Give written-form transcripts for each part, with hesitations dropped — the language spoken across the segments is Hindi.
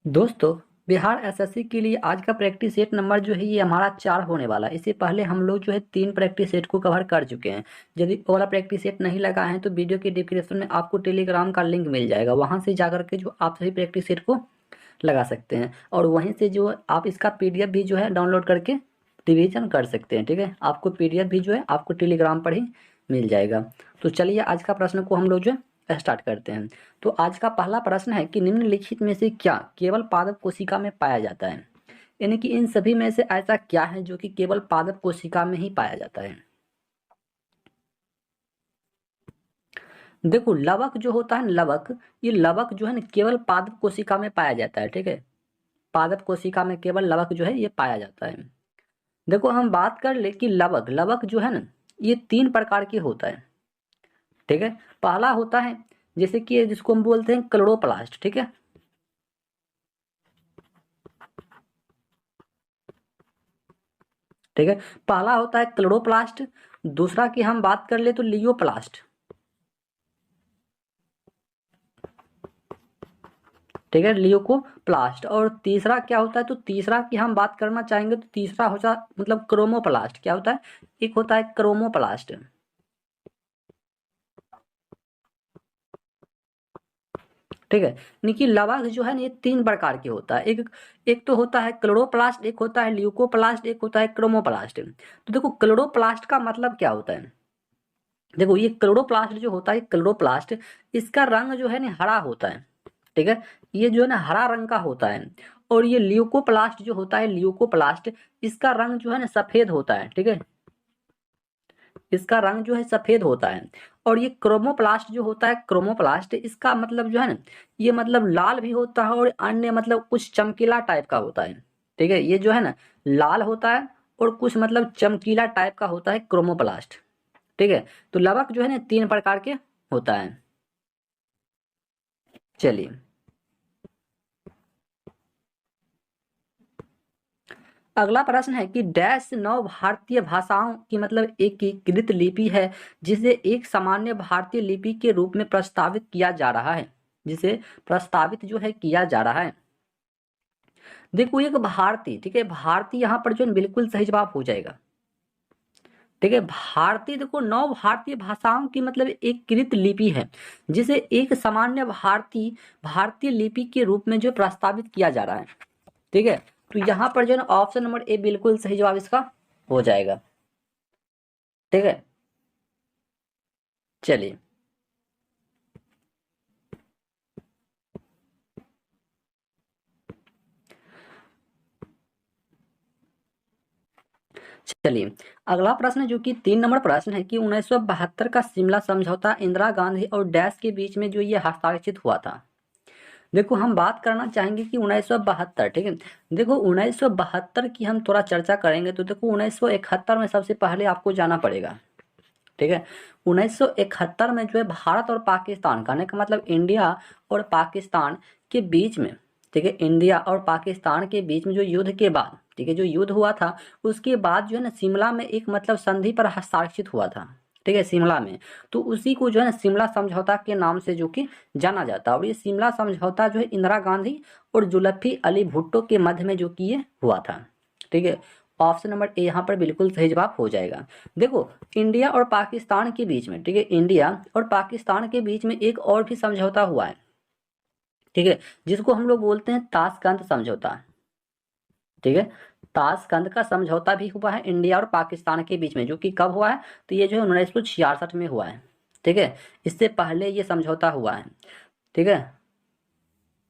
दोस्तों, बिहार एसएससी के लिए आज का प्रैक्टिस सेट नंबर जो है ये हमारा 4 होने वाला है। इससे पहले हम लोग जो है 3 प्रैक्टिस सेट को कवर कर चुके हैं। यदि वो वाला प्रैक्टिस सेट नहीं लगा है तो वीडियो के डिस्क्रिप्शन में आपको टेलीग्राम का लिंक मिल जाएगा, वहाँ से जाकर के जो आप सभी प्रैक्टिस सेट को लगा सकते हैं और वहीं से जो आप इसका पीडीएफ भी जो है डाउनलोड करके रिवीजन कर सकते हैं। ठीक है, आपको पीडीएफ भी जो है आपको टेलीग्राम पर ही मिल जाएगा। तो चलिए आज का प्रश्न को हम लोग जो है स्टार्ट करते हैं। तो आज का पहला प्रश्न है कि निम्नलिखित में से क्या केवल पादप कोशिका में पाया जाता है? यानी कि इन सभी में से ऐसा क्या है जो कि केवल पादप कोशिका में ही पाया जाता है? देखो, लवक जो होता है ना, लवक, ये लवक जो है ना केवल पादप कोशिका में पाया जाता है। ठीक है, पादप कोशिका में केवल लवक जो है ये पाया जाता है। देखो, हम बात कर ले कि लवक लवक जो है ना ये 3 प्रकार के होता है। ठीक है, पहला होता है जैसे कि जिसको हम बोलते हैं क्लोरोप्लास्ट। ठीक है, ठीक है, पहला होता है क्लोरोप्लास्ट। दूसरा की हम बात कर ले तो लियोप्लास्ट। ठीक है, लियोकोप्लास्ट। और तीसरा क्या होता है, तो तीसरा की हम बात करना चाहेंगे तो तीसरा होता मतलब क्रोमोप्लास्ट। क्या होता है, एक होता है क्रोमोप्लास्ट। ठीक है, यानी कि लवक जो है ना ये 3 प्रकार के होता है। एक एक तो होता है क्लोरोप्लास्ट, एक होता है ल्यूकोप्लास्ट, एक होता है क्रोमोप्लास्ट। तो देखो, क्लोरोप्लास्ट का मतलब क्या होता है। देखो, ये क्लोरोप्लास्ट जो होता है, क्लोरोप्लास्ट, इसका रंग जो है ना हरा होता है। ठीक है, ये जो है ना हरा रंग का होता है। और ये ल्यूकोप्लास्ट जो होता है, ल्यूकोप्लास्ट, इसका रंग जो है ना सफेद होता है। ठीक है, इसका रंग जो है सफेद होता है। और ये क्रोमोप्लास्ट जो होता है, क्रोमोप्लास्ट, इसका मतलब जो है ना ये मतलब लाल भी होता है और अन्य मतलब कुछ चमकीला टाइप का होता है। ठीक है, ये जो है ना लाल होता है और कुछ मतलब चमकीला टाइप का होता है क्रोमोप्लास्ट। ठीक है, तो लवक जो है ना 3 प्रकार के होता है। चलिए, अगला प्रश्न है कि डैश नव भारतीय भाषाओं की मतलब एकीकृत लिपि है जिसे एक सामान्य भारतीय लिपि के रूप में प्रस्तावित किया जा रहा है। जिसे प्रस्तावित जो है किया जा रहा है। देखो, एक भारतीय, ठीक है, भारतीय यहाँ पर जो है बिल्कुल सही जवाब हो जाएगा। ठीक है, भारतीय, देखो, नव भारतीय भाषाओं की मतलब एकीकृत लिपि है जिसे एक सामान्य भारतीय भारतीय लिपि के रूप में जो प्रस्तावित किया जा रहा है। ठीक है, तो यहाँ पर जो है ना ऑप्शन नंबर ए बिल्कुल सही जवाब इसका हो जाएगा। ठीक है, चलिए, चलिए, अगला प्रश्न जो कि 3 नंबर प्रश्न है कि 1972 का शिमला समझौता इंदिरा गांधी और डैश के बीच में जो ये हस्ताक्षरित हुआ था। देखो, हम बात करना चाहेंगे कि 1972। ठीक है, देखो 1972 की हम थोड़ा चर्चा करेंगे तो देखो 1971 में सबसे पहले आपको जाना पड़ेगा। ठीक है, 1971 में जो है भारत और पाकिस्तान, कहने का मतलब इंडिया और पाकिस्तान के बीच में, ठीक है, इंडिया और पाकिस्तान के बीच में जो युद्ध के बाद, ठीक है, जो युद्ध हुआ था उसके बाद जो है ना शिमला में एक मतलब संधि पर हस्ताक्षरित हुआ था। ठीक है, शिमला में, तो उसी को जो है ना शिमला समझौता के नाम से जो कि जाना जाता है। और ये शिमला समझौता जो है इंदिरा गांधी और जुल्फी अली भुट्टो के मध्य में जो कि ये हुआ था। ठीक है, ऑप्शन नंबर ए यहाँ पर बिल्कुल सही जवाब हो जाएगा। देखो, इंडिया और पाकिस्तान के बीच में, ठीक है, इंडिया और पाकिस्तान के बीच में एक और भी समझौता हुआ है। ठीक है, जिसको हम लोग बोलते हैं ताशकंद समझौता। ठीक है, ताशकंद का समझौता भी हुआ है इंडिया और पाकिस्तान के बीच में, जो कि कब हुआ है, तो ये जो है 1966 में हुआ है। ठीक है, इससे पहले ये समझौता हुआ है। ठीक है,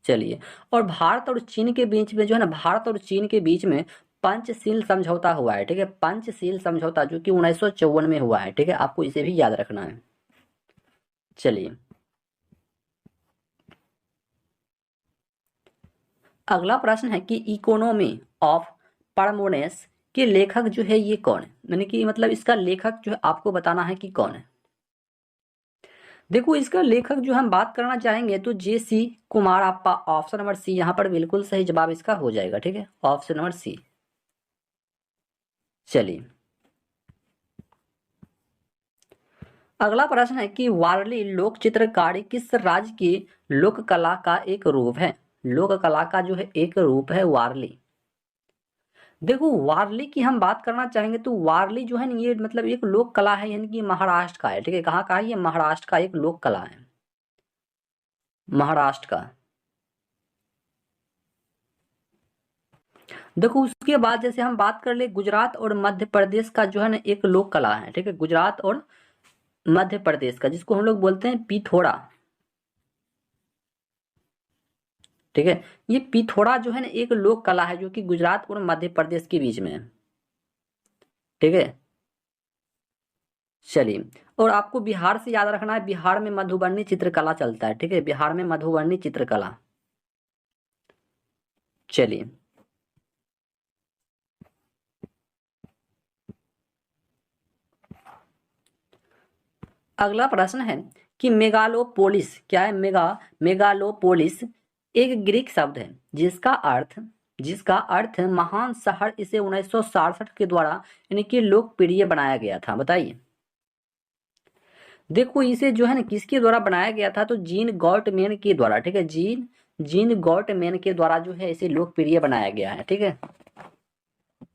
चलिए, और भारत और चीन के बीच में जो है ना, भारत और चीन के बीच में पंचशील समझौता हुआ है। ठीक है, पंचशील समझौता जो कि 1954 में हुआ है। ठीक है, आपको इसे भी याद रखना है। चलिए, अगला प्रश्न है कि इकोनॉमी ऑफ परमोनेस के लेखक जो है ये कौन है, यानी कि मतलब इसका लेखक जो है आपको बताना है कि कौन है। देखो, इसका लेखक जो हम बात करना चाहेंगे तो जे.सी. कुमार, आपका ऑप्शन नंबर सी यहाँ पर बिल्कुल सही जवाब इसका हो जाएगा। ठीक है, ऑप्शन नंबर सी। चलिए, अगला प्रश्न है कि वारली लोक चित्रकारी किस राज्य की लोक कला का एक रूप है। लोक कला का जो है एक रूप है वारली। देखो वारली की हम बात करना चाहेंगे तो वारली जो है ना ये मतलब एक लोक कला है, यानी कि महाराष्ट्र का है। ठीक है, कहाँ का है ये? महाराष्ट्र का एक लोक कला है, महाराष्ट्र का। देखो उसके बाद जैसे हम बात कर ले गुजरात और मध्य प्रदेश का जो है ना एक लोक कला है। ठीक है, गुजरात और मध्य प्रदेश का, जिसको हम लोग बोलते हैं पिथोड़ा। ठीक है, ये पिथोड़ा जो है ना एक लोक कला है जो कि गुजरात और मध्य प्रदेश के बीच में है। ठीक है, चलिए। और आपको बिहार से याद रखना है, बिहार में मधुबनी चित्रकला चलता है। ठीक है, बिहार में मधुबनी चित्रकला। चलिए, अगला प्रश्न है कि मेगालोपोलिस क्या है? मेगालोपोलिस एक ग्रीक शब्द है जिसका अर्थ महान शहर, इसे 1967 के द्वारा यानी कि लोकप्रिय बनाया गया था। बताइए। देखो इसे जो है ना किसके द्वारा बनाया गया था? तो जीन गॉटमैन के द्वारा। ठीक है, जीन जीन गॉटमैन के द्वारा जो है इसे लोकप्रिय बनाया गया है। ठीक है,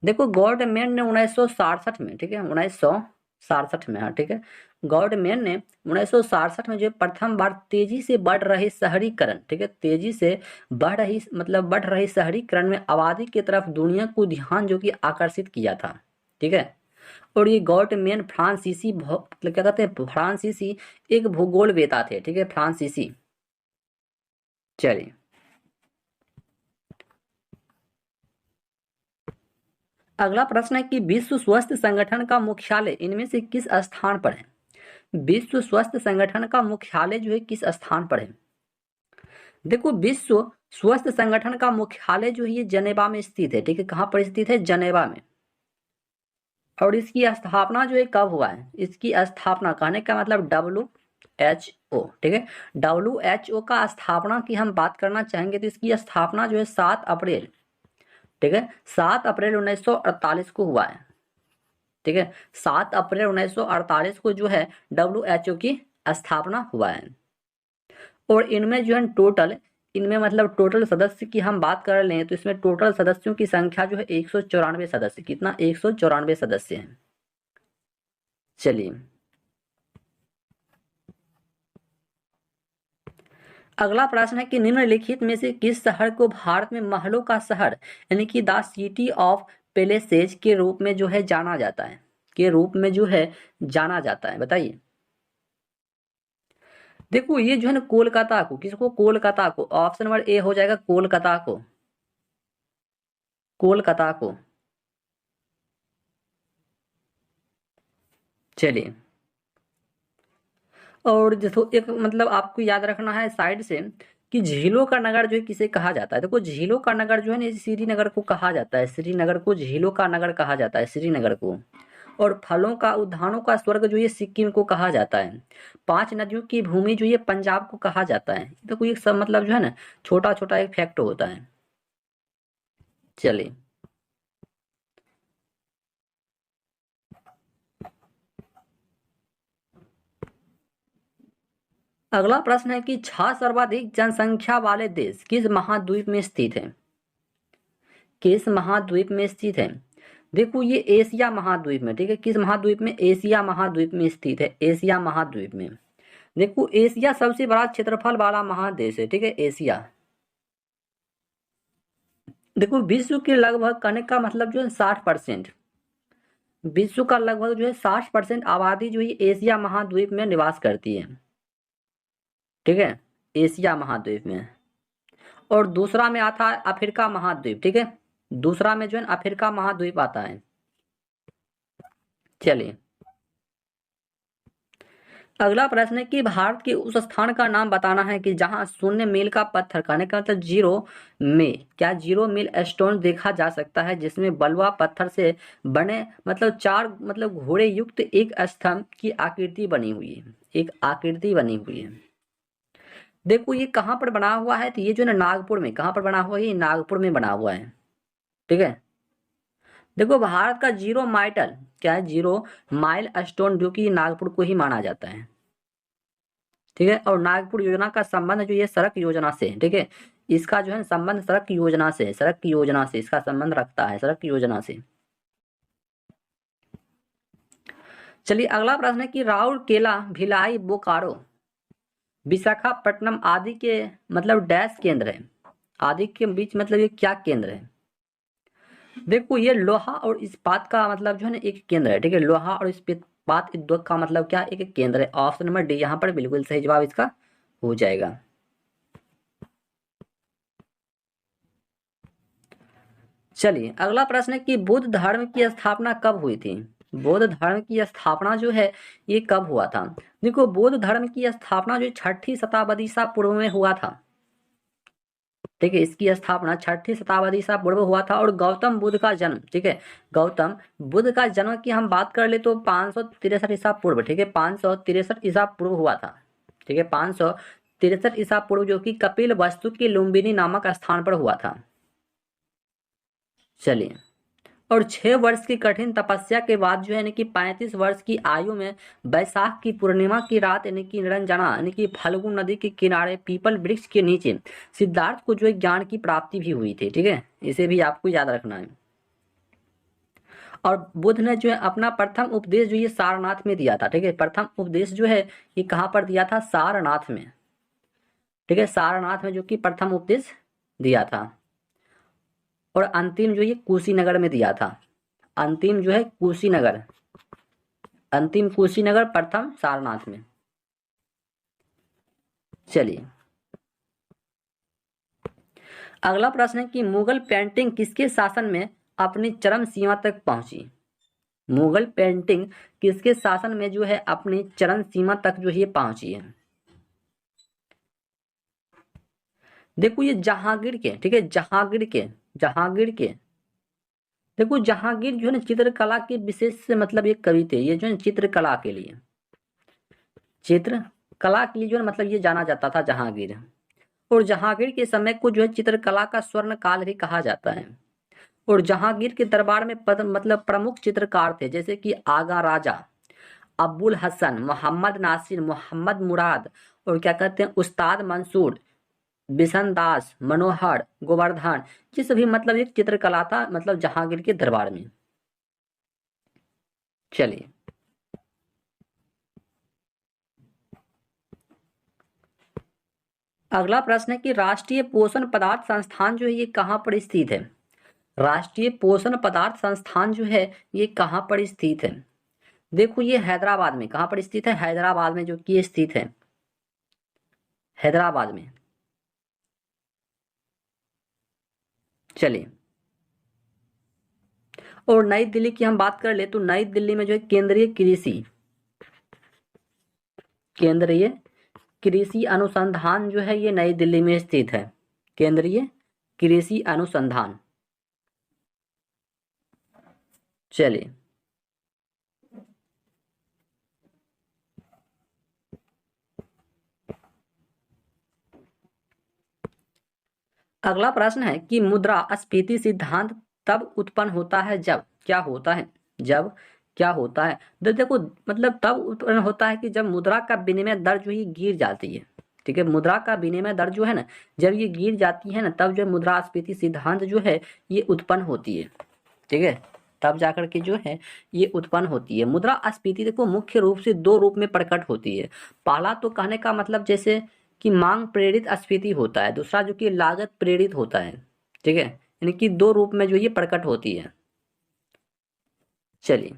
देखो गॉटमैन ने 1967 में, ठीक है 1967 में, हाँ ठीक है, गॉटमैन ने 1967 में जो प्रथम बार तेजी से बढ़ रहे शहरीकरण, ठीक है, तेजी से बढ़ रही शहरीकरण में आबादी की तरफ दुनिया को ध्यान जो कि आकर्षित किया था। ठीक है, और ये गॉटमैन मतलब क्या कहते हैं, फ्रांसीसी एक भूगोलवेता थे। ठीक है, फ्रांसीसी। चलिए, अगला प्रश्न है कि विश्व स्वास्थ्य संगठन का मुख्यालय इनमें से किस स्थान पर है? विश्व स्वास्थ्य संगठन का मुख्यालय जो है किस स्थान पर है? देखो विश्व स्वास्थ्य संगठन का मुख्यालय जो है ये जनेवा में स्थित है। ठीक है, कहाँ पर स्थित है? जनेवा में। और इसकी स्थापना जो है कब हुआ है? इसकी स्थापना कहने का मतलब WHO। ठीक है, WHO का स्थापना की हम बात करना चाहेंगे तो इसकी स्थापना जो है 7 अप्रैल, ठीक है 7 अप्रैल 1948 को हुआ है। ठीक है, 7 अप्रैल 1948 को जो है WHO की स्थापना हुआ है। और इनमें जो है इनमें मतलब टोटल सदस्य की हम बात कर लें तो इसमें टोटल सदस्यों की संख्या जो है 194 सदस्य। कितना? 194 सदस्य हैं। चलिए, अगला प्रश्न है कि निम्नलिखित में से किस शहर को भारत में महलों का शहर यानी कि द सिटी ऑफ पैलेसेज के रूप में जो है जाना जाता है? के रूप में जो है जाना जाता है, बताइए। देखो ये जो है ना कोलकाता को, किसको? कोलकाता को। ऑप्शन नंबर ए हो जाएगा कोलकाता को, कोलकाता को। चलिए, और देखो एक मतलब आपको याद रखना है साइड से कि झीलों का नगर जो है किसे कहा जाता है? देखो झीलों का नगर जो है ना श्रीनगर को कहा जाता है। श्रीनगर को झीलों का नगर कहा जाता है, श्रीनगर को। और फलों का उद्यानों का स्वर्ग जो ये सिक्किम को कहा जाता है। 5 नदियों की भूमि जो ये पंजाब को कहा जाता है। तो कोई एक सब मतलब जो है ना छोटा छोटा एक फैक्ट होता है। चलिए, अगला प्रश्न है कि 6 सर्वाधिक जनसंख्या वाले देश किस महाद्वीप में स्थित है? किस महाद्वीप में स्थित है? देखो ये एशिया महाद्वीप में। ठीक है, किस महाद्वीप में? एशिया महाद्वीप में स्थित है, एशिया महाद्वीप में। देखो एशिया सबसे बड़ा क्षेत्रफल वाला महादेश है। ठीक है, एशिया। देखो विश्व के लगभग कहने का मतलब जो है 60%, विश्व का लगभग जो है 60% आबादी जो है एशिया महाद्वीप में निवास करती है। ठीक है, एशिया महाद्वीप में। और दूसरा में आता है अफ्रीका महाद्वीप। ठीक है, दूसरा में जो है अफ्रीका महाद्वीप आता है। चलिए, अगला प्रश्न है कि भारत के उस स्थान का नाम बताना है कि जहां शून्य मील का पत्थर, कहने का मतलब जीरो मील स्टोन देखा जा सकता है, जिसमें बलुआ पत्थर से बने मतलब 4 मतलब घोड़े युक्त एक स्तंभ की आकृति बनी हुई है, एक आकृति बनी हुई है। देखो ये कहाँ पर बना हुआ है? तो ये जो है ना नागपुर में। कहाँ पर बना हुआ है? ये नागपुर में बना हुआ है। ठीक है, देखो भारत का जीरो माइटल क्या है? जीरो माइल स्टोन जो कि नागपुर को ही माना जाता है। ठीक है। और नागपुर योजना का संबंध जो ये सड़क योजना से है, ठीक है, इसका जो है संबंध सड़क योजना से, सड़क की योजना से इसका संबंध रखता है, सड़क की योजना से। चलिए अगला प्रश्न है कि राउरकेला, भिलाई, बोकारो, विशाखापट्टनम आदि के मतलब डैश केंद्र है, आदि के बीच मतलब ये क्या केंद्र है? देखो ये लोहा और इस्पात का मतलब जो है ना एक केंद्र है, ठीक है, लोहा और इस्पात उद्योग का मतलब क्या, एक केंद्र है। ऑप्शन नंबर डी यहाँ पर बिल्कुल सही जवाब इसका हो जाएगा। चलिए अगला प्रश्न है कि बुद्ध धर्म की स्थापना कब हुई थी? बौद्ध धर्म की स्थापना जो है ये कब हुआ था? देखो बौद्ध धर्म की स्थापना जो 6ठी शताब्दी ईसा पूर्व में हुआ था, ठीक है, इसकी स्थापना 6ठी शताब्दी ईसा पूर्व हुआ था। और गौतम बुद्ध का जन्म, ठीक है, गौतम बुद्ध का जन्म की हम बात कर ले तो 563 ईसा पूर्व, ठीक है, 563 ईसा पूर्व हुआ था, ठीक है, 563 ईसा पूर्व, जो कि कपिल वस्तु की लुम्बिनी नामक स्थान पर हुआ था। चलिए और 6 वर्ष की कठिन तपस्या के बाद जो है यानी कि 35 वर्ष की आयु में बैसाख की पूर्णिमा की रात यानी कि निरंजना यानी कि फल्गु नदी के किनारे पीपल वृक्ष के नीचे सिद्धार्थ को जो है ज्ञान की प्राप्ति भी हुई थी, ठीक है, इसे भी आपको याद रखना है। और बुद्ध ने जो है अपना प्रथम उपदेश जो ये सारनाथ में दिया था, ठीक है, प्रथम उपदेश जो है ये कहाँ पर दिया था? सारनाथ में, ठीक है, सारनाथ में जो कि प्रथम उपदेश दिया था। और अंतिम जो ये कुशीनगर में दिया था, अंतिम जो है कुशीनगर, अंतिम कुशीनगर, प्रथम सारनाथ में। चलिए अगला प्रश्न है कि मुगल पेंटिंग किसके शासन में अपनी चरम सीमा तक पहुंची? मुगल पेंटिंग किसके शासन में जो है अपनी चरम सीमा तक जो है ये पहुंची है? देखो ये जहांगीर के, ठीक है, जहांगीर के, जहांगीर के, देखो जहांगीर जो है ना चित्रकला के विशेष से मतलब ये कवि थे, ये जो है चित्रकला के लिए, चित्रकला के लिए जो है मतलब ये जाना जाता था जहांगीर। और जहांगीर के समय को जो है चित्रकला का स्वर्ण काल भी कहा जाता है। और जहांगीर के दरबार में मतलब प्रमुख चित्रकार थे जैसे कि आगा राजा, अब्बुल हसन, मोहम्मद नासिर, मोहम्मद मुराद, और क्या कहते हैं उस्ताद मंसूर, बिशन दास, मनोहर, गोवर्धन, ये सभी मतलब एक चित्रकला था मतलब जहांगीर के दरबार में। चलिए अगला प्रश्न है कि राष्ट्रीय पोषण पदार्थ संस्थान जो है ये कहाँ पर स्थित है? राष्ट्रीय पोषण पदार्थ संस्थान जो है ये कहाँ पर स्थित है? देखो ये हैदराबाद में, कहाँ पर स्थित है? हैदराबाद में जो कि स्थित है, हैदराबाद में। चलिए और नई दिल्ली की हम बात कर ले तो नई दिल्ली में जो है केंद्रीय कृषि अनुसंधान जो है ये नई दिल्ली में स्थित है, केंद्रीय कृषि अनुसंधान। चलिए अगला प्रश्न है कि मुद्रास्फीति सिद्धांत तब उत्पन्न होता है जब क्या होता है? जब क्या होता है? देखो मतलब तब उत्पन्न होता है कि जब मुद्रा का विनिमय दर जो ही गिर जाती है, ठीक है, मुद्रा का विनिमय दर जो है ना जब ये गिर जाती है ना तब जो मुद्रास्फीति सिद्धांत जो है ये उत्पन्न होती है, ठीक है, तब जाकर के जो है ये उत्पन्न होती है। मुद्रास्फीति देखो मुख्य रूप से 2 रूप में प्रकट होती है। पहला तो कहने का मतलब जैसे कि मांग प्रेरित स्फीति होता है, दूसरा जो कि लागत प्रेरित होता है, ठीक है, यानी कि 2 रूप में जो ये प्रकट होती है। चलिए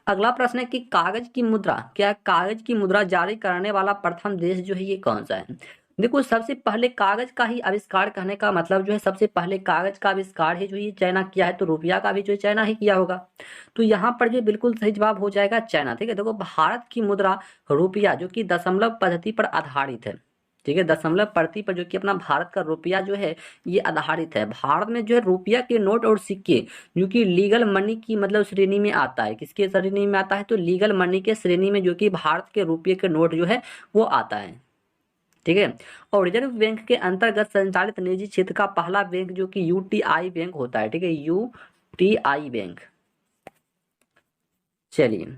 अगला प्रश्न है कि कागज की मुद्रा, क्या कागज की मुद्रा जारी करने वाला प्रथम देश जो है ये कौन सा है? देखो सबसे पहले कागज का ही आविष्कार कहने का मतलब जो है सबसे पहले कागज का आविष्कार है जो ये चाइना किया है, तो रुपया का भी जो चाइना ही किया होगा, तो यहाँ पर जो बिल्कुल सही जवाब हो जाएगा चाइना, ठीक है। देखो भारत की मुद्रा रुपया जो कि दशमलव पद्धति पर आधारित है, ठीक है, दशमलव पद्धति पर जो कि अपना भारत का रुपया जो है ये आधारित है। भारत में जो है रुपया के नोट और सिक्के जो कि लीगल मनी की मतलब श्रेणी में आता है, किसके श्रेणी में आता है? तो लीगल मनी के श्रेणी में जो कि भारत के रुपये के नोट जो है वो आता है, ठीक है। और रिजर्व बैंक के अंतर्गत संचालित निजी क्षेत्र का पहला बैंक जो कि यूटीआई बैंक होता है, ठीक है, यूटीआई बैंक। चलिए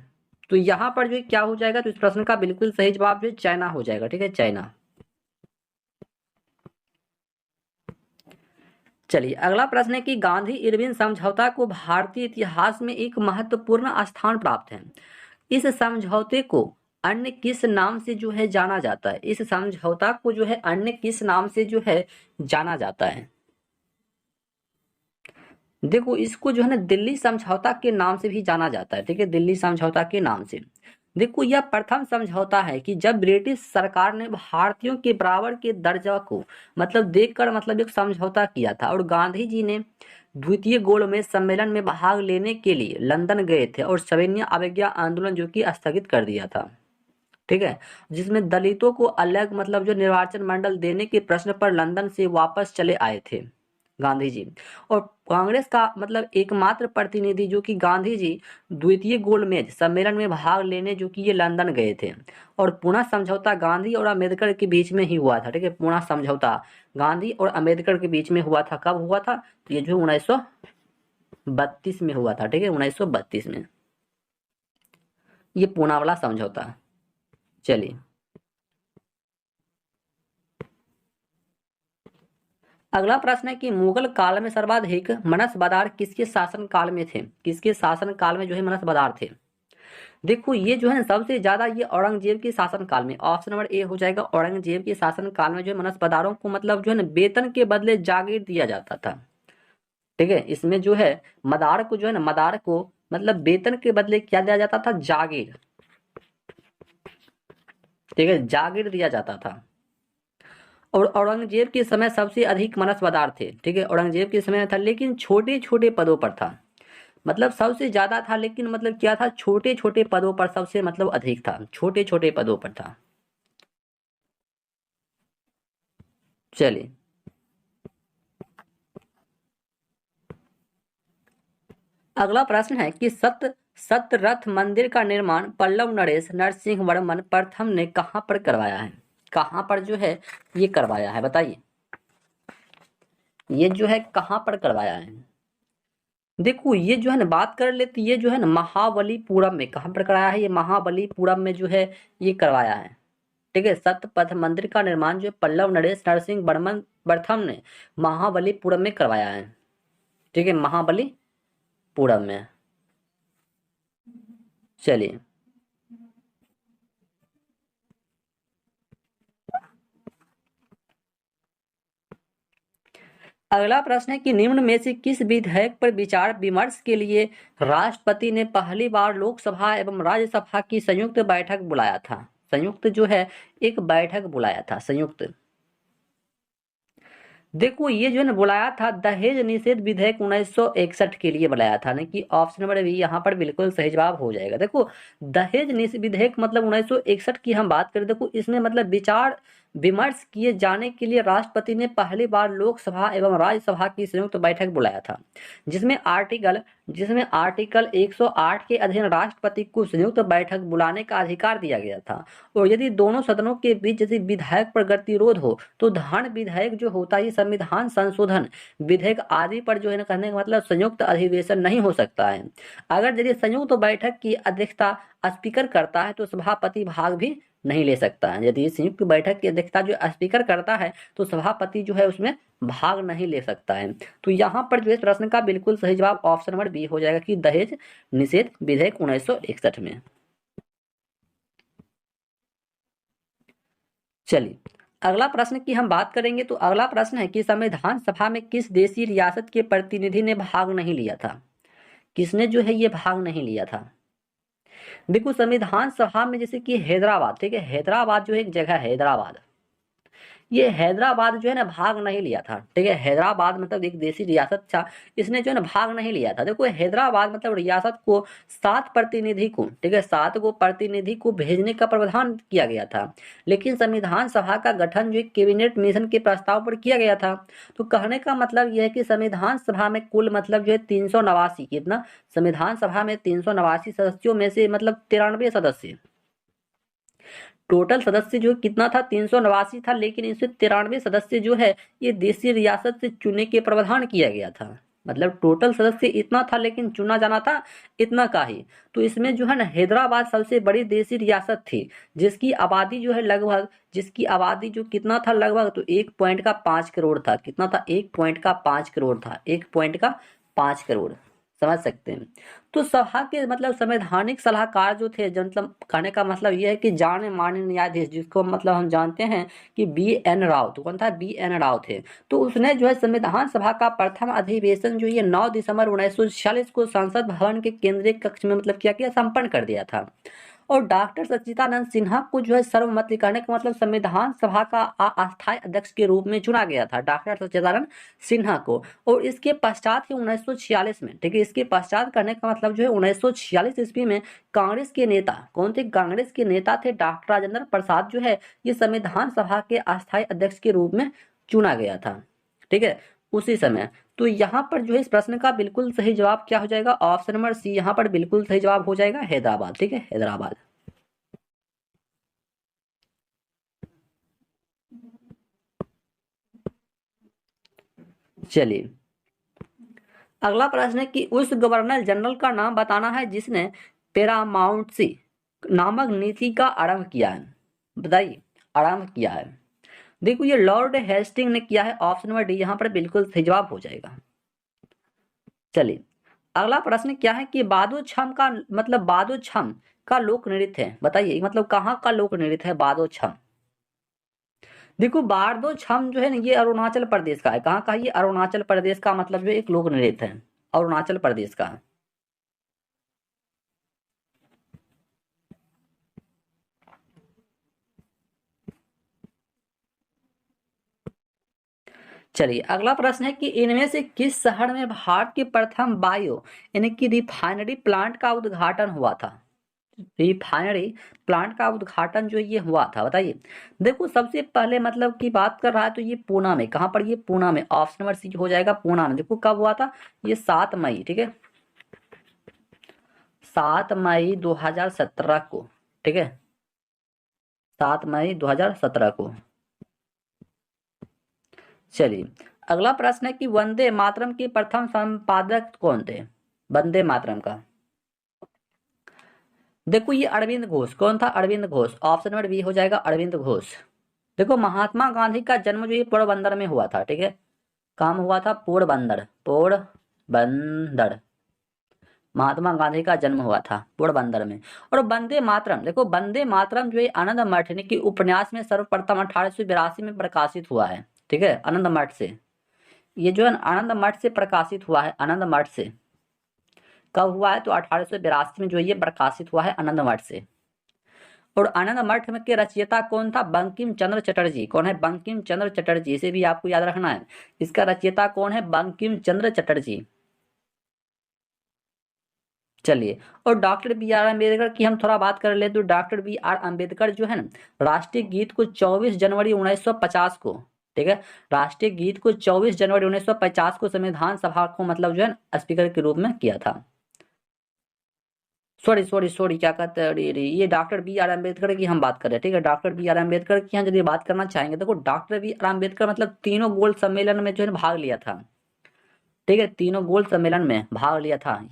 तो यहाँ पर जो है क्या हो जाएगा, तो इस प्रश्न का बिल्कुल सही जवाब जो है चाइना हो जाएगा। ठीक है, चाइना। चलिए अगला प्रश्न है कि गांधी इरविन समझौता को भारतीय इतिहास में एक महत्वपूर्ण स्थान प्राप्त है। इस समझौते को अन्य किस नाम से जो है जाना जाता है, इस समझौता को जो है अन्य किस नाम से जो है जाना जाता है। देखो इसको जो है ना दिल्ली समझौता के नाम से भी जाना जाता है। ठीक है, दिल्ली समझौता के नाम से। देखो यह प्रथम समझौता है कि जब ब्रिटिश सरकार ने भारतीयों के बराबर के दर्जा को मतलब देखकर मतलब एक समझौता किया था, और गांधी जी ने द्वितीय गोलमेज सम्मेलन में भाग लेने के लिए लंदन गए थे और सविनय अवज्ञा आंदोलन जो कि स्थगित कर दिया था। ठीक है, जिसमें दलितों को अलग मतलब जो निर्वाचन मंडल देने के प्रश्न पर लंदन से वापस चले आए थे गांधी जी। और कांग्रेस का मतलब एकमात्र प्रतिनिधि जो कि गांधी जी द्वितीय गोलमेज सम्मेलन में भाग लेने जो कि ये लंदन गए थे। और पुनः समझौता गांधी और अम्बेडकर के बीच में ही हुआ था। ठीक है, पुनः समझौता गांधी और अम्बेडकर के बीच में हुआ था। कब हुआ था, तो ये जो 1932 में हुआ था। ठीक है, 1932 में ये पूना वाला समझौता। चलिए अगला प्रश्न है कि मुगल काल में सर्वाधिक मनसबदार किसके शासन काल में थे, किसके शासन काल में जो है मनसबदार थे। देखो ये जो है ना सबसे ज्यादा ये औरंगजेब के शासन काल में, ऑप्शन नंबर ए हो जाएगा। औरंगजेब के शासन काल में जो है मनसबदारों को मतलब जो है ना वेतन के बदले जागीर दिया जाता था। ठीक है, इसमें जो है मदार को जो है ना मदार को मतलब वेतन के बदले क्या दिया जाता था, जागीर। ठीक है, जागीर दिया जाता था। और औरंगजेब के समय सबसे अधिक मनसबदार थे। ठीक है, औरंगजेब के समय में था लेकिन छोटे छोटे पदों पर था। मतलब सबसे ज्यादा था लेकिन मतलब क्या था, छोटे छोटे पदों पर सबसे मतलब अधिक था, छोटे छोटे पदों पर था। चलिए अगला प्रश्न है कि सतरथ मंदिर का निर्माण पल्लव नरेश नरसिंह वर्मन प्रथम ने कहाँ पर करवाया है, कहाँ पर जो है ये करवाया है, बताइए। ये जो है कहाँ पर करवाया है। देखो ये जो है ना बात कर लेते, ये जो है ना महाबलीपुरम में, कहाँ पर कराया है, ये महाबलीपुरम में जो है ये करवाया है। ठीक है, सतपथ मंदिर का निर्माण जो है पल्लव नरेश नरसिंह वर्मन प्रथम ने महाबलीपुरम में करवाया है। ठीक है, महाबलीपुरम में। चलिए अगला प्रश्न है कि निम्न में से किस विधेयक पर विचार विमर्श के लिए राष्ट्रपति ने पहली बार लोकसभा एवं राज्यसभा की संयुक्त बैठक बुलाया था, संयुक्त जो है एक बैठक बुलाया था, संयुक्त। देखो ये जो है ना बुलाया था दहेज निषेध विधेयक 1961 के लिए बुलाया था, ना कि ऑप्शन नंबर बी यहाँ पर बिल्कुल सही जवाब हो जाएगा। देखो दहेज निषेध विधेयक मतलब 1961 की हम बात करें, देखो इसमें मतलब विचार विमर्श किए जाने के लिए राष्ट्रपति ने पहली बार लोकसभा एवं राज्यसभा की संयुक्त बैठक बुलाया था, जिसमें आर्टिकल जिसमें आर्टिकल 108 के अधीन राष्ट्रपति को संयुक्त बैठक बुलाने का अधिकार दिया गया था। और यदि दोनों सदनों के बीच यदि विधायक पर गतिरोध हो तो धन विधेयक जो होता है संविधान संशोधन विधेयक आदि पर जो है ना कहने का मतलब संयुक्त अधिवेशन नहीं हो सकता है। अगर यदि संयुक्त बैठक की अध्यक्षता स्पीकर करता है तो सभापति भाग भी नहीं ले सकता है। यदि संयुक्त बैठक की अध्यक्षता जो स्पीकर करता है तो सभापति जो है उसमें भाग नहीं ले सकता है। तो यहाँ पर जो है प्रश्न का बिल्कुल सही जवाब ऑप्शन नंबर बी हो जाएगा कि दहेज निषेध विधेयक 1961 में। चलिए अगला प्रश्न की हम बात करेंगे, तो अगला प्रश्न है कि संविधान सभा में किस देशी रियासत के प्रतिनिधि ने भाग नहीं लिया था, किसने जो है ये भाग नहीं लिया था। देखो संविधान सभा में जैसे कि हैदराबाद, ठीक है, हैदराबाद जो है एक जगह है हैदराबाद, ये हैदराबाद जो है ना भाग नहीं लिया था। ठीक है, हैदराबाद मतलब एक देशी रियासत था, इसने जो है ना भाग नहीं लिया था। देखो हैदराबाद मतलब रियासत को 7 प्रतिनिधि को, ठीक है, 7 को प्रतिनिधि को भेजने का प्रावधान किया गया था, लेकिन संविधान सभा का गठन जो कैबिनेट मिशन के प्रस्ताव पर किया गया था। तो कहने का मतलब यह है कि संविधान सभा में कुल मतलब जो है 389, कितना, संविधान सभा में 389 सदस्यों में से मतलब 93 सदस्य, टोटल सदस्य जो कितना था 389 था, लेकिन इसमें 93 सदस्य जो है ये देशी रियासत से चुनने के प्रावधान किया गया था। मतलब टोटल सदस्य इतना था लेकिन चुना जाना था इतना का ही। तो इसमें जो है ना हैदराबाद सबसे बड़ी देशी रियासत थी, जिसकी आबादी जो है लगभग, जिसकी आबादी जो कितना था लगभग, तो 1.5 करोड़ था। कितना था? 1.5 करोड़ था। 1.5 करोड़, समझ सकते हैं। तो सभा के मतलब संवैधानिक सलाहकार जो थे, जो मतलब कहने का मतलब ये है कि जाने माने न्यायाधीश, जिसको मतलब हम जानते हैं कि B.N. राव। तो कौन था? B.N. राव थे। तो उसने जो है संविधान सभा का प्रथम अधिवेशन जो ये 9 दिसंबर 1946 को संसद भवन के केंद्रीय कक्ष में मतलब क्या संपन्न कर दिया था। और डॉक्टर सच्चिदानंद सिन्हा को जो है सर्वमत कहने का मतलब संविधान सभा का अस्थायी अध्यक्ष के रूप में चुना गया था, डॉक्टर सच्चिदानंद सिन्हा को। और इसके पश्चात ही 1946 में, ठीक है, इसके पश्चात करने का मतलब जो है 1946 ईस्वी में कांग्रेस के नेता कौन थे? कांग्रेस के नेता थे डॉक्टर राजेंद्र प्रसाद, जो है ये संविधान सभा के अस्थायी अध्यक्ष के रूप में चुना गया था, ठीक है, उसी समय। तो यहाँ पर जो है इस प्रश्न का बिल्कुल सही जवाब क्या हो जाएगा? ऑप्शन नंबर सी यहाँ पर बिल्कुल सही जवाब हो जाएगा, हैदराबाद, ठीक है, हैदराबाद। चलिए, अगला प्रश्न है कि उस गवर्नर जनरल का नाम बताना है जिसने पेरामाउंटसी नामक नीति का आरंभ किया है। बताइए, आरंभ किया है। देखो ये लॉर्ड हेस्टिंग ने किया है। ऑप्शन नंबर डी यहाँ पर बिल्कुल सही जवाब हो जाएगा। चलिए, अगला प्रश्न क्या है कि बादो छम का मतलब बादो छम का लोक नृत्य है। बताइए मतलब कहाँ का लोक नृत्य है बादो छम? देखो बारदो छम जो है ना ये अरुणाचल प्रदेश का है। कहाँ का? ये अरुणाचल प्रदेश का मतलब जो एक लोक नृत्य है, अरुणाचल प्रदेश का। चलिए, अगला प्रश्न है कि इनमें से किस शहर में भारत के प्रथम बायो यानी कि रिफाइनरी प्लांट का उद्घाटन हुआ था? रिफाइनरी प्लांट का उद्घाटन जो ये हुआ था, बताइए। देखो सबसे पहले मतलब की बात कर रहा है तो ये पूना में। कहाँ पर? ये पूना में। ऑप्शन नंबर सी हो जाएगा पूना में। देखो कब हुआ था? ये 7 मई, ठीक है, 7 मई 2017 को, ठीक है, 7 मई 2017 को। चलिए, अगला प्रश्न है कि वंदे मातरम के प्रथम संपादक कौन थे? वंदे मातरम का। देखो ये अरविंद घोष। कौन था? Aurobindo Ghosh. Option number B हो जाएगा अरविंद घोष। देखो महात्मा गांधी का जन्म जो ये पोरबंदर में हुआ था, ठीक है, काम हुआ था पोरबंदर, पोरबंदर। महात्मा गांधी का जन्म हुआ था पोरबंदर में। और वंदे मातरम, देखो वंदे मातरम जो है आनंद मठ के उपन्यास में सर्वप्रथम 1882 में प्रकाशित हुआ है, ठीक है, आनंद मठ से। ये जो है आनंद मठ से प्रकाशित हुआ है, आनंद मठ से। कब हुआ है? तो 1882 में जो ये प्रकाशित हुआ है आनंद मठ से। और आनंद मठ में के रचयिता कौन था? बंकिम चंद्र चटर्जी। कौन है? बंकिम चंद्र चटर्जी। इसे भी आपको याद रखना है। इसका रचयिता कौन है? बंकिम चंद्र चटर्जी। चलिए, और डॉक्टर बी आर अम्बेडकर की हम थोड़ा बात कर ले तो डॉक्टर बी आर अम्बेडकर जो है ना राष्ट्रीय गीत को 24 जनवरी 1950 को, ठीक है, राष्ट्रीय गीत को 24 जनवरी 1950 को संविधान सभा को मतलब जो है स्पीकर के रूप में किया था। सॉरी सॉरी सॉरी, क्या कहते हैं, अरे अरे, ये डॉक्टर बी आर अम्बेडकर की हम बात कर रहे हैं, ठीक है, डॉक्टर बी आर अम्बेडकर की हम यदि बात करना चाहेंगे, देखो डॉक्टर बी आर अम्बेडकर मतलब तीनों गोल्ड सम्मेलन में जो है भाग लिया था, ठीक है, तीनों गोल्ड सम्मेलन में भाग लिया था।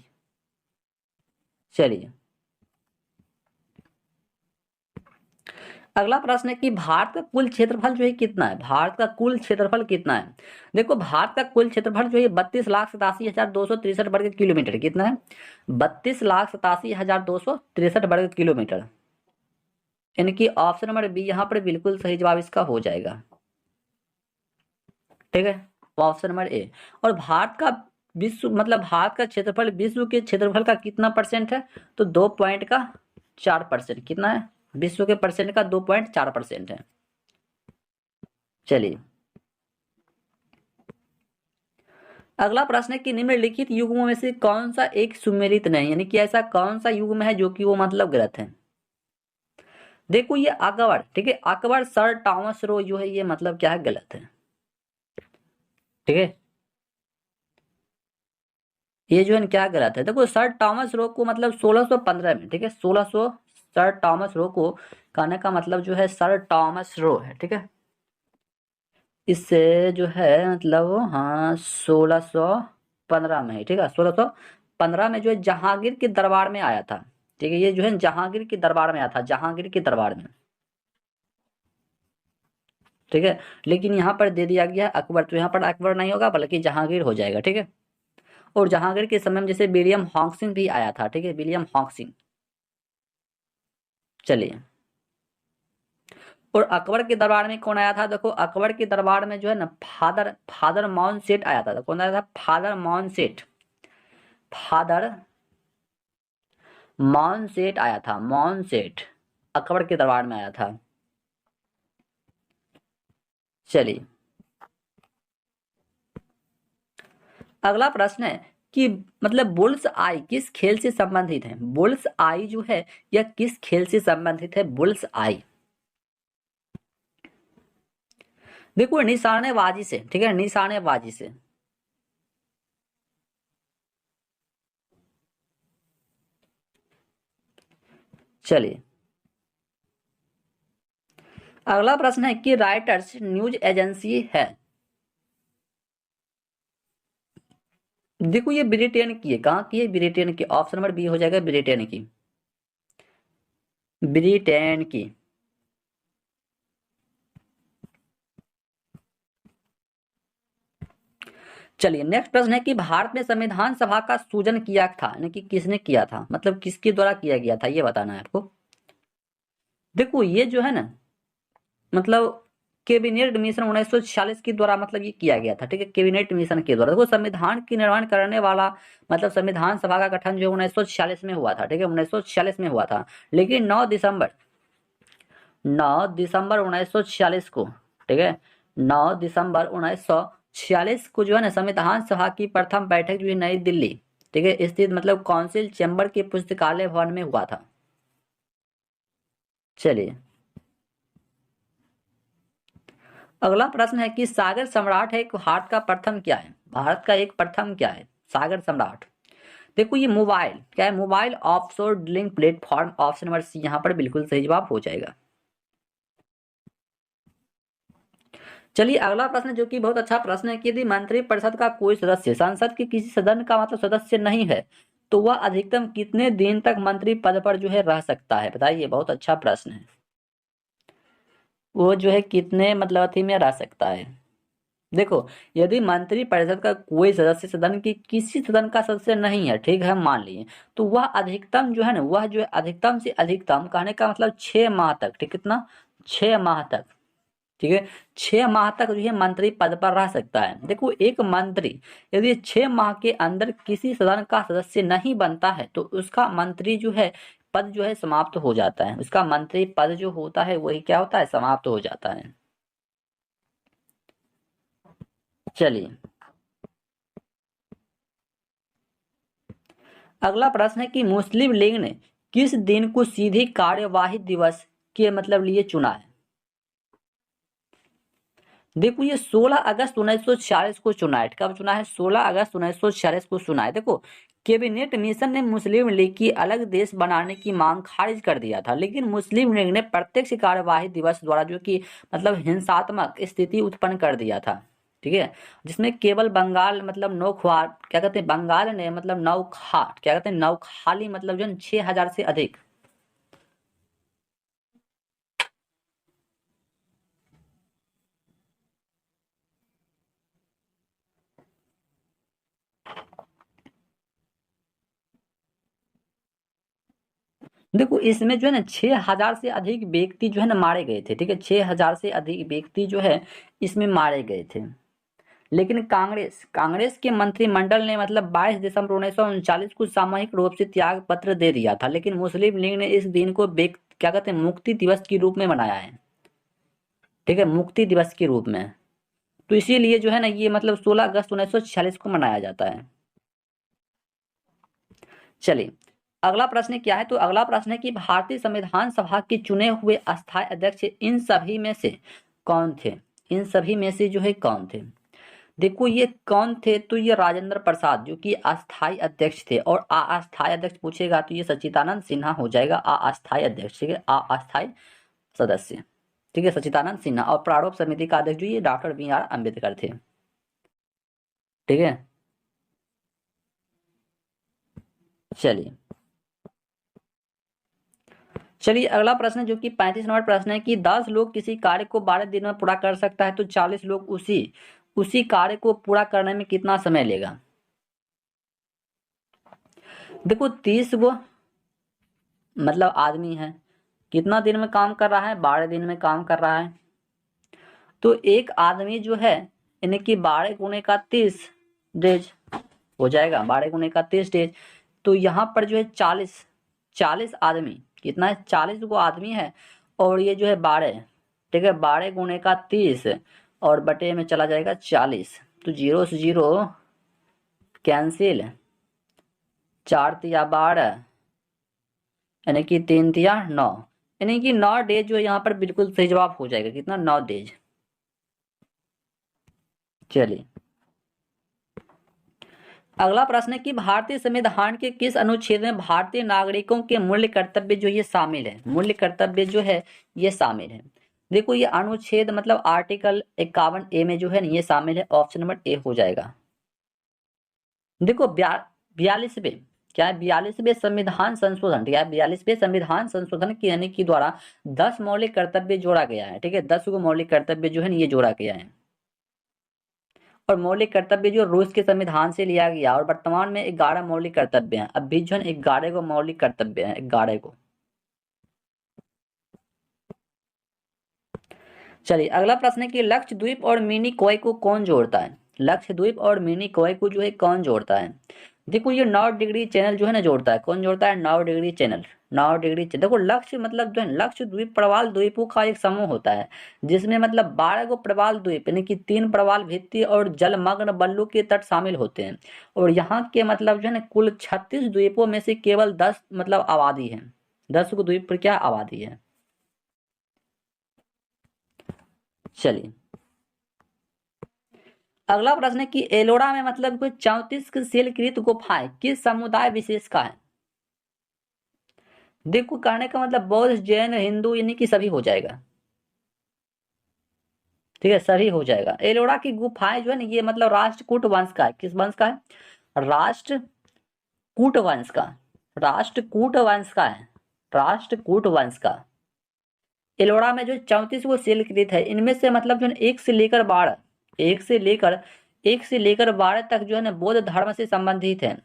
चलिए, अगला प्रश्न है कि भारत का कुल क्षेत्रफल जो है कितना है? भारत का कुल क्षेत्रफल कितना है? देखो भारत का कुल क्षेत्रफल जो है 32,87,263 वर्ग किलोमीटर। कितना है? 32,87,263 वर्ग किलोमीटर। यानी कि ऑप्शन नंबर बी यहाँ पर बिल्कुल सही जवाब इसका हो जाएगा, ठीक है, ऑप्शन नंबर ए। और भारत का विश्व मतलब भारत का क्षेत्रफल विश्व के क्षेत्रफल का कितना परसेंट है? तो 2.4%। कितना है? विश्व के परसेंट का 2.4% है। चलिए, अगला प्रश्न है कि निम्नलिखित युग्मों में से कौन सा एक सुमेलित नहीं, यानी कि ऐसा कौन सा युग्म है जो कि वो मतलब गलत है? देखो ये अकबर, ठीक है, अकबर सर टॉमस रो जो है ये मतलब क्या है? गलत है, ठीक है, ये जो है क्या गलत है? देखो सर टॉमस रो को मतलब 1615 में, ठीक है, 1600 सर टॉमस रो को कहने का मतलब जो है सर टॉमस रो है, ठीक है, इससे जो है मतलब हाँ 1615 1615 में, ठीक है, 1615 में जो है जहांगीर के दरबार में आया था। ठीक है, ये जो है जहांगीर के दरबार में आया था, जहांगीर के दरबार में। ठीक है, लेकिन यहाँ पर दे दिया गया अकबर, तो यहाँ पर अकबर नहीं होगा बल्कि जहांगीर हो जाएगा। ठीक है, और जहांगीर के समय में जैसे विलियम हॉक्सिंग भी आया था। ठीक है, विलियम हॉक्सिंग। चलिए, और अकबर के दरबार में कौन आया था? देखो अकबर के दरबार में जो है ना फादर फादर मॉन सेठ आया था। कौन आया था? फादर मॉन सेठ। फादर मॉन सेठ आया था, मॉन सेठ अकबर के दरबार में आया था। चलिए, अगला प्रश्न है कि मतलब बुल्स आई किस खेल से संबंधित है? बुल्स आई जो है यह किस खेल से संबंधित है? बुल्स आई, देखो निशानेबाजी से। ठीक है, निशानेबाजी से। चलिए, अगला प्रश्न है कि राइटर्स न्यूज एजेंसी है। देखो ये ब्रिटेन की है। कहाँ की है? ब्रिटेन की। ऑप्शन नंबर बी हो जाएगा ब्रिटेन की। ब्रिटेन की। चलिए, नेक्स्ट प्रश्न है कि भारत में संविधान सभा का सृजन किया था, यानी कि किसने किया था, मतलब किसके द्वारा किया गया था, ये बताना है आपको। देखो ये जो है ना मतलब कैबिनेट मिशन 1946 के द्वारा मतलब ये किया गया था। ठीक है, कैबिनेट मिशन के द्वारा। देखो संविधान की निर्माण करने वाला मतलब संविधान सभा का गठन जो 1946 में हुआ था। ठीक है, 1946 में हुआ था, लेकिन 9 दिसंबर 1946 को, ठीक है, 9 दिसंबर 1946 को जो है ना संविधान सभा की प्रथम बैठक जो है नई दिल्ली, ठीक है, स्थित मतलब काउंसिल चैम्बर के पुस्तकालय भवन में हुआ था। चलिए, अगला प्रश्न है कि सागर सम्राट है एक भारत का प्रथम क्या है? भारत का एक प्रथम क्या है? सागर सम्राट। देखो ये मोबाइल क्या है? Mobile offshore drilling platform. Option number C यहाँ पर बिल्कुल सही जवाब हो जाएगा। चलिए, अगला प्रश्न जो कि बहुत अच्छा प्रश्न है कि यदि मंत्रिपरिषद का कोई सदस्य संसद के किसी सदन का मतलब सदस्य नहीं है तो वह अधिकतम कितने दिन तक मंत्री पद पर जो है रह सकता है? बताइए, बहुत अच्छा प्रश्न है। वो जो है कितने मतलब अथी में रह सकता है? देखो, यदि मंत्रिपरिषद का कोई सदस्य सदन की किसी सदन का सदस्य नहीं है, ठीक है, हम मान लिए, तो वह अधिकतम जो है ना वह जो है अधिकतम से अधिकतम कहने का मतलब 6 माह तक। ठीक, कितना? 6 माह तक। ठीक है, 6 माह तक जो है मंत्री पद पर रह सकता है। देखो एक मंत्री यदि 6 माह के अंदर किसी सदन का सदस्य नहीं बनता है तो उसका मंत्री जो है पद जो है समाप्त हो जाता है। उसका मंत्री पद जो होता है वही क्या होता है? समाप्त हो जाता है। चलिए, अगला प्रश्न है कि मुस्लिम लीग ने किस दिन को सीधी कार्यवाही दिवस के मतलब लिए चुना है? देखो ये 16 अगस्त 1946 को चुना है। कब चुना है? 16 अगस्त 1946 को चुना है। देखो कैबिनेट मिशन ने मुस्लिम लीग की अलग देश बनाने की मांग खारिज कर दिया था, लेकिन मुस्लिम लीग ने प्रत्यक्ष कार्यवाही दिवस द्वारा जो कि मतलब हिंसात्मक स्थिति उत्पन्न कर दिया था। ठीक है, जिसमें केवल बंगाल मतलब नौखा क्या कहते हैं, बंगाल ने मतलब नौखा क्या कहते हैं, नौखाली मतलब जो 6,000 से अधिक। देखो इसमें जो है ना 6,000 से अधिक व्यक्ति जो है ना मारे गए थे। ठीक है, 6,000 से अधिक व्यक्ति जो है इसमें मारे गए थे, लेकिन कांग्रेस कांग्रेस के मंत्रिमंडल ने मतलब 22 दिसंबर 1939 को सामूहिक रूप से त्याग पत्र दे दिया था, लेकिन मुस्लिम लीग ने इस दिन को क्या कहते हैं मुक्ति दिवस के रूप में मनाया है। ठीक है, मुक्ति दिवस के रूप में। तो इसीलिए जो है ना ये मतलब 16 अगस्त 1946 को मनाया जाता है। चलिए, अगला प्रश्न क्या है? तो अगला प्रश्न है कि भारतीय संविधान सभा के चुने हुए अस्थायी अध्यक्ष इन सभी में से कौन थे? इन सभी में से जो है कौन थे? देखो ये कौन थे? तो ये राजेंद्र प्रसाद जो कि अस्थायी अध्यक्ष थे, और अस्थायी अध्यक्ष पूछेगा तो ये सच्चिदानंद सिन्हा हो जाएगा अस्थायी अध्यक्ष। ठीक है, अस्थायी सदस्य। ठीक है, सच्चिदानंद सिन्हा। और प्रारूप समिति का अध्यक्ष जो ये डॉक्टर बी आर अम्बेडकर थे। ठीक है, चलिए चलिए अगला प्रश्न जो कि 35 नंबर प्रश्न है कि 10 लोग किसी कार्य को 12 दिन में पूरा कर सकता है तो 40 लोग उसी उसी कार्य को पूरा करने में कितना समय लेगा। देखो 30 गो मतलब आदमी है, कितना दिन में काम कर रहा है, 12 दिन में काम कर रहा है। तो एक आदमी जो है यानी कि 12 गुने का 30 डेज हो जाएगा, 12 गुने का 30 डेज। तो यहाँ पर जो है 40 आदमी, कितना है, 40 गो आदमी है और ये जो है 12, ठीक है, 12 गुने का 30 और बटे में चला जाएगा 40। तो जीरो से जीरो कैंसिल, 4 तिया 12 यानी कि 3 तिया 9, यानी कि 9 डेज जो है यहाँ पर बिल्कुल सही जवाब हो जाएगा। कितना, 9 डेज। चलिए अगला प्रश्न है कि भारतीय संविधान के किस अनुच्छेद में भारतीय नागरिकों के मूल्य कर्तव्य जो ये शामिल है, मूल्य कर्तव्य जो है ये शामिल है। देखो ये अनुच्छेद मतलब आर्टिकल 51A में जो है ये शामिल है। ऑप्शन नंबर ए हो जाएगा। देखो 42वें क्या है, 42वें संविधान संशोधन, क्या है, 42वें संविधान संशोधन के यानी कि द्वारा 10 मौलिक कर्तव्य जोड़ा गया है। ठीक है, 10 को मौलिक कर्तव्य जो है ये जोड़ा गया है। और मौलिक कर्तव्य जो रूस के संविधान से लिया गया और वर्तमान में 11 मौलिक कर्तव्य हैं। अब भी जो है 11 को मौलिक कर्तव्य है, 11 को। चलिए अगला प्रश्न है कि लक्षद्वीप और मिनी कोय को कौन जोड़ता है। लक्षद्वीप और मिनी कोय को जो है कौन जोड़ता है। देखो ये 9 डिग्री चैनल जो है ना जोड़ता है। कौन जोड़ता है, 9 डिग्री चैनल। 9 degree channel. देखो लक्ष्य मतलब जो है लक्षद्वीप प्रवाल द्वीपों का एक समूह होता है जिसमें मतलब 12 को प्रवाल द्वीप यानी कि 3 प्रवाल भित्ति और जलमग्न बल्लू के तट शामिल होते हैं। और यहाँ के मतलब जो है ना कुल 36 द्वीपों में से केवल 10 मतलब आबादी है। 10 को द्वीप पर क्या आबादी है। चलिए अगला प्रश्न है कि एलोरा में मतलब कोई 34 शिलकृत गुफाएं किस समुदाय विशेष का है। देखो कहने का मतलब बौद्ध जैन हिंदू यानी कि सभी हो जाएगा। ठीक है, सभी हो जाएगा। एलोरा की गुफाएं जो है ना ये मतलब राष्ट्रकूट वंश का है। किस वंश का है, राष्ट्रकूट वंश का। राष्ट्रकूट वंश का है, राष्ट्रकूट वंश का। एलोरा में जो 34 वो शिलकृत है इनमें से मतलब जो है एक से लेकर 12, एक से लेकर 12 तक जो है ना बौद्ध धर्म से संबंधित है।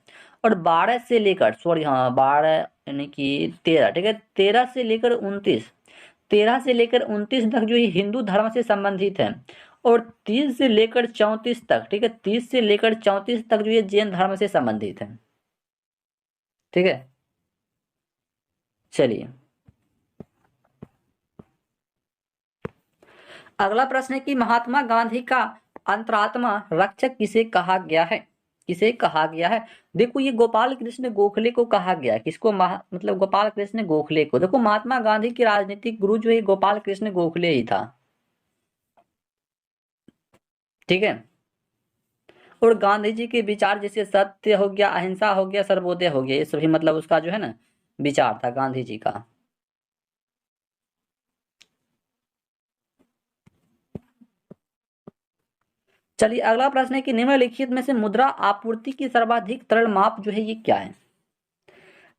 और 12 से लेकर सॉरी हाँ 12 यानी कि 13, ठीक है, 13 से लेकर 29, 13 से लेकर 29 तक जो ये हिंदू धर्म से संबंधित है। और 30 से लेकर 34 तक, ठीक है, 30 से लेकर 34 तक जो ये जैन धर्म से संबंधित है। ठीक है, चलिए अगला प्रश्न है कि महात्मा गांधी का अंतरात्मा रक्षक किसे कहा गया है। किसे कहा गया है। देखो ये गोपाल कृष्ण गोखले को कहा गया है। किसको, मतलब गोपाल कृष्ण गोखले को। देखो महात्मा गांधी के राजनीतिक गुरु जो है गोपाल कृष्ण गोखले ही था। ठीक है, और गांधी जी के विचार जैसे सत्य हो गया, अहिंसा हो गया, सर्वोदय हो गया, ये सभी मतलब उसका जो है ना विचार था गांधी जी का। चलिए अगला प्रश्न है कि निम्नलिखित में से मुद्रा आपूर्ति की सर्वाधिक तरल माप जो है ये क्या है।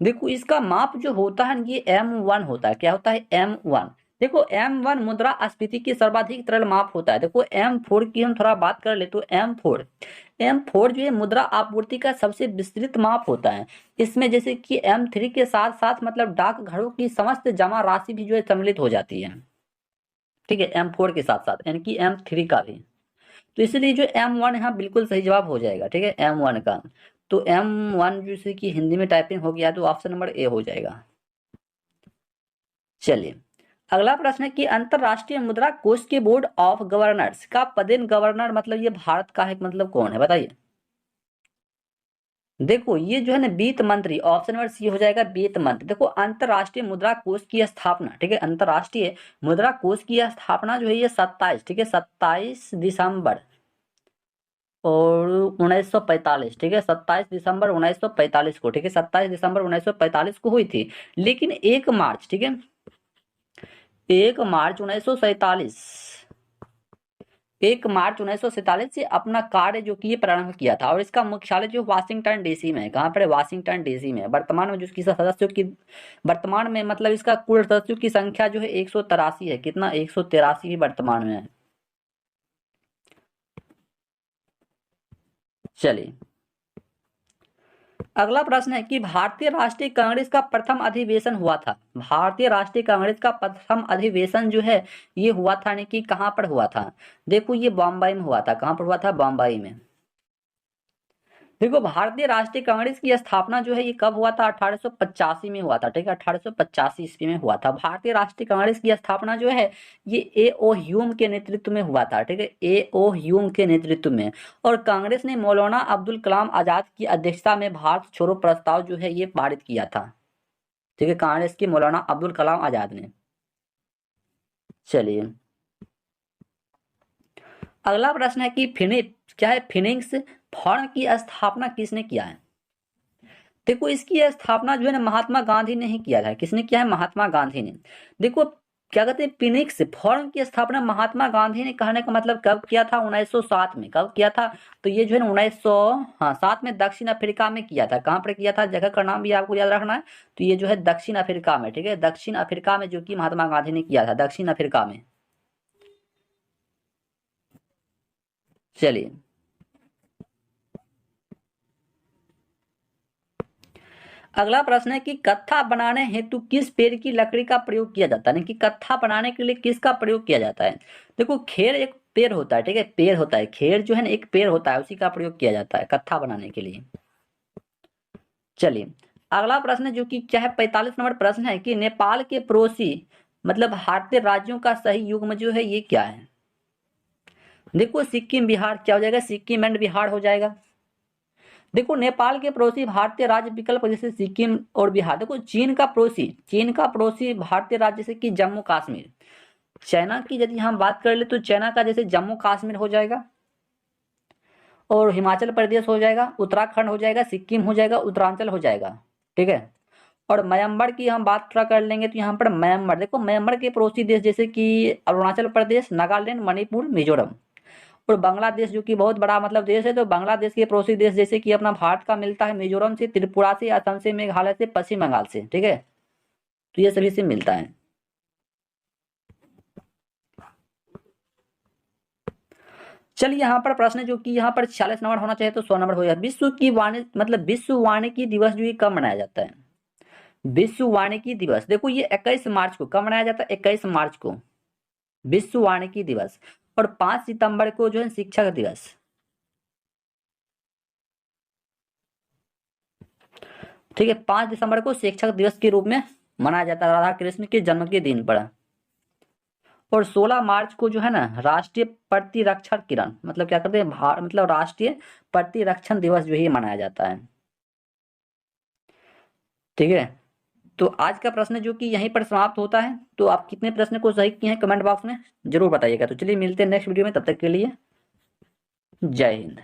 देखो इसका माप जो होता है ये M1 होता है। क्या होता है, M1। देखो M1 मुद्रास्फीति की सर्वाधिक तरल माप होता है। देखो M4 की हम थोड़ा बात कर ले तो M4 जो है मुद्रा आपूर्ति का सबसे विस्तृत माप होता है। इसमें जैसे कि M3 के साथ साथ मतलब डाकघरों की समस्त जमा राशि भी जो है सम्मिलित हो जाती है। ठीक है, M4 के साथ साथ यानी कि M3 का भी। तो इसलिए जो M1 यहाँ बिल्कुल सही जवाब हो जाएगा। ठीक है, M1 का। तो M1 जैसे कि हिंदी में टाइपिंग हो गया तो ऑप्शन नंबर ए हो जाएगा। चलिए अगला प्रश्न है कि अंतरराष्ट्रीय मुद्रा कोष के बोर्ड ऑफ गवर्नर्स का पदेन गवर्नर मतलब ये भारत का है मतलब कौन है बताइए। देखो ये जो है ना वित्त मंत्री, ऑप्शन नंबर सी हो जाएगा वित्त मंत्री। देखो अंतरराष्ट्रीय मुद्रा कोष की स्थापना, ठीक है, अंतरराष्ट्रीय मुद्रा कोष की स्थापना जो है ये 27, ठीक है, 27 दिसंबर और 1945, ठीक है, 27 दिसंबर 1945 को, ठीक है, 27 दिसंबर 1945 को हुई थी। लेकिन 1 मार्च, ठीक है, 1 मार्च 1947, 1 मार्च 1947 से अपना कार्य जो कि ये प्रारंभ किया था, और इसका मुख्यालय जो वाशिंगटन डीसी में है। कहाँ पर है? वाशिंगटन डीसी में। वर्तमान में जो इसकी सदस्यों की, वर्तमान में मतलब इसका कुल सदस्यों की संख्या जो है 183 है। कितना? 183 वर्तमान में है। चलिए अगला प्रश्न है कि भारतीय राष्ट्रीय कांग्रेस का प्रथम अधिवेशन हुआ था। भारतीय राष्ट्रीय कांग्रेस का प्रथम अधिवेशन जो है ये हुआ था, यानी कि कहाँ पर हुआ था? देखो ये बॉम्बे में हुआ था। कहाँ पर हुआ था? बॉम्बे में। देखो भारतीय राष्ट्रीय कांग्रेस की स्थापना जो है ये कब हुआ था? 1885 में हुआ था। ठीक है, 1885 ईस्वी में हुआ था। भारतीय राष्ट्रीय कांग्रेस की स्थापना जो है ये ए ओ ह्यूम के नेतृत्व में हुआ था। ठीक है, ए ओ ह्यूम के नेतृत्व में। और कांग्रेस ने मौलाना अब्दुल कलाम आजाद की अध्यक्षता में भारत छोड़ो प्रस्ताव जो है ये पारित किया था। ठीक है, कांग्रेस के मौलाना अब्दुल कलाम आजाद ने। चलिए अगला प्रश्न है कि क्या है? फिनिक्स फॉर्म की स्थापना किसने किया है? देखो इसकी स्थापना जो है ना महात्मा गांधी ने ही किया था। किसने किया है? महात्मा गांधी ने। देखो क्या कहते हैं, फिनिक्स फॉर्म की स्थापना महात्मा गांधी ने, कहने का मतलब कब किया था? 1907 में। कब किया था? तो ये जो है ना 1907 में दक्षिण अफ्रीका में किया था। कहाँ पर किया था? जगह का नाम भी आपको याद रखना है। तो ये जो है दक्षिण अफ्रीका में। ठीक है, दक्षिण अफ्रीका में जो कि महात्मा गांधी ने किया था, दक्षिण अफ्रीका में। चलिए अगला प्रश्न है कि कत्था बनाने हेतु किस पेड़ की लकड़ी का प्रयोग किया जाता है? यानी कि कत्था बनाने के लिए किसका प्रयोग किया जाता है? देखो खेर एक पेड़ होता है। ठीक है, पेड़ होता है, खेर जो है ना एक पेड़ होता है, उसी का प्रयोग किया जाता है कत्था बनाने के लिए। चलिए अगला प्रश्न जो कि क्या है? 45 नंबर प्रश्न है कि नेपाल के पड़ोसी मतलब भारतीय राज्यों का सही युग्म जो है ये क्या है? देखो सिक्किम बिहार क्या हो जाएगा? सिक्किम एंड बिहार हो जाएगा। देखो नेपाल के पड़ोसी भारतीय राज्य विकल्प जैसे सिक्किम और बिहार। देखो चीन का पड़ोसी भारतीय राज्य जैसे कि जम्मू कश्मीर। चाइना की यदि हम बात कर ले तो चाइना का जैसे जम्मू कश्मीर हो जाएगा, और हिमाचल प्रदेश हो जाएगा, उत्तराखंड हो जाएगा, सिक्किम हो जाएगा, उत्तरांचल हो जाएगा। ठीक है, और म्यांमार की हम बात थोड़ा कर लेंगे तो यहाँ पर म्यांमार, देखो म्यांमार के पड़ोसी देश जैसे कि अरुणाचल प्रदेश, नागालैंड, मणिपुर, मिजोरम। और बांग्लादेश जो कि बहुत बड़ा मतलब देश है, तो बांग्लादेश के पड़ोसी देश जैसे कि अपना भारत का मिलता है मिजोरम से, त्रिपुरा से, असम से, मेघालय से, पश्चिम बंगाल से। ठीक है, तो ये सभी से मिलता है। चलिए यहाँ पर प्रश्न जो कि यहाँ पर 46 नंबर होना चाहिए तो 100 नंबर हो जाए। विश्व की वाणिज्य मतलब विश्व वानिकी दिवस जो ये कब मनाया जाता है? विश्व वानिकी दिवस देखो ये 21 मार्च को। कब मनाया जाता है? 21 मार्च को विश्व वानिकी दिवस। और 5 सितंबर को जो है शिक्षक दिवस। ठीक है, 5 दिसंबर को शिक्षक दिवस के रूप में मनाया जाता है, राधा कृष्ण के जन्म के दिन पर। और 16 मार्च को जो है ना राष्ट्रीय प्रतिरक्षण किरण मतलब क्या करते हैं मतलब राष्ट्रीय प्रतिरक्षण दिवस जो है मनाया जाता है। ठीक है, तो आज का प्रश्न जो कि यहीं पर समाप्त होता है। तो आप कितने प्रश्न को सही किए हैं कमेंट बॉक्स में जरूर बताइएगा। तो चलिए मिलते हैं नेक्स्ट वीडियो में, तब तक के लिए जय हिंद।